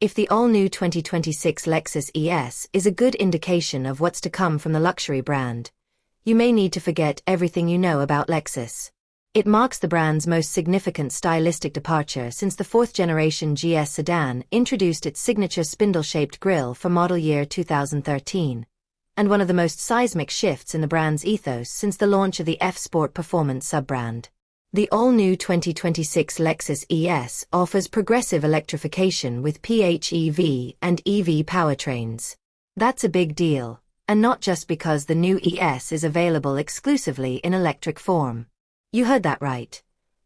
If the all-new 2026 Lexus ES is a good indication of what's to come from the luxury brand, you may need to forget everything you know about Lexus. It marks the brand's most significant stylistic departure since the fourth-generation GS sedan introduced its signature spindle-shaped grille for model year 2013, and one of the most seismic shifts in the brand's ethos since the launch of the F-Sport Performance sub-brand. The all-new 2026 Lexus ES offers progressive electrification with PHEV and EV powertrains. That's a big deal, and not just because the new ES is available exclusively in electric form. You heard that right.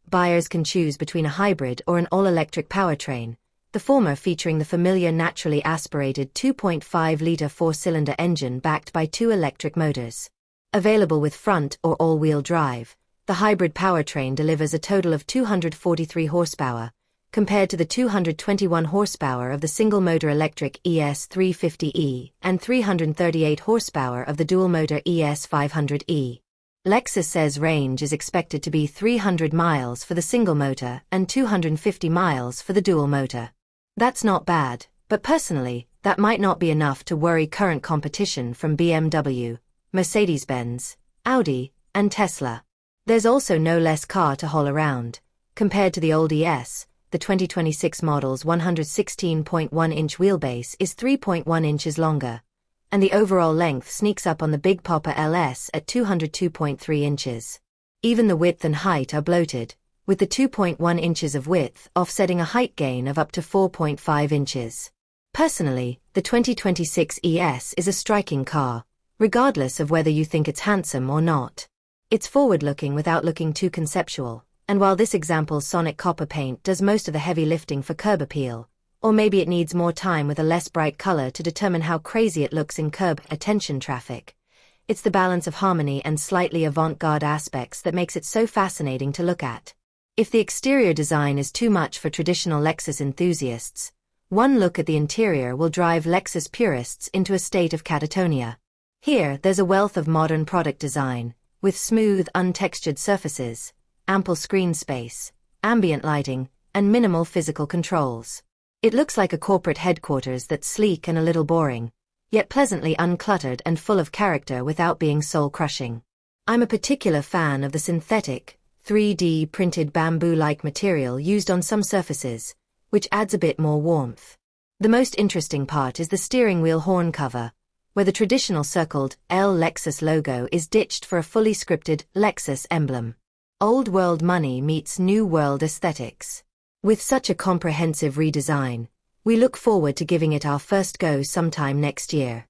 Buyers can choose between a hybrid or an all-electric powertrain, the former featuring the familiar naturally aspirated 2.5-liter four-cylinder engine backed by two electric motors. Available with front or all-wheel drive, the hybrid powertrain delivers a total of 243 horsepower, compared to the 221 horsepower of the single-motor electric ES 350e and 338 horsepower of the dual-motor ES 500e. Lexus says range is expected to be 300 miles for the single-motor and 250 miles for the dual-motor. That's not bad, but personally, that might not be enough to worry current competition from BMW, Mercedes-Benz, Audi, and Tesla. There's also no less car to haul around. Compared to the old ES, the 2026 model's 116.1-inch wheelbase is 3.1 inches longer, and the overall length sneaks up on the Big Popper LS at 202.3 inches. Even the width and height are bloated, with the 2.1 inches of width offsetting a height gain of up to 4.5 inches. Personally, the 2026 ES is a striking car, regardless of whether you think it's handsome or not. It's forward-looking without looking too conceptual, and while this example's sonic copper paint does most of the heavy lifting for curb appeal, or maybe it needs more time with a less bright color to determine how crazy it looks in curb attention traffic, it's the balance of harmony and slightly avant-garde aspects that makes it so fascinating to look at. If the exterior design is too much for traditional Lexus enthusiasts, one look at the interior will drive Lexus purists into a state of catatonia. Here, there's a wealth of modern product design, with smooth, untextured surfaces, ample screen space, ambient lighting, and minimal physical controls. It looks like a corporate headquarters that's sleek and a little boring, yet pleasantly uncluttered and full of character without being soul-crushing. I'm a particular fan of the synthetic, 3D printed bamboo-like material used on some surfaces, which adds a bit more warmth. The most interesting part is the steering wheel horn cover, where the traditional circled L Lexus logo is ditched for a fully scripted Lexus emblem. Old world money meets new world aesthetics. With such a comprehensive redesign, we look forward to giving it our first go sometime next year.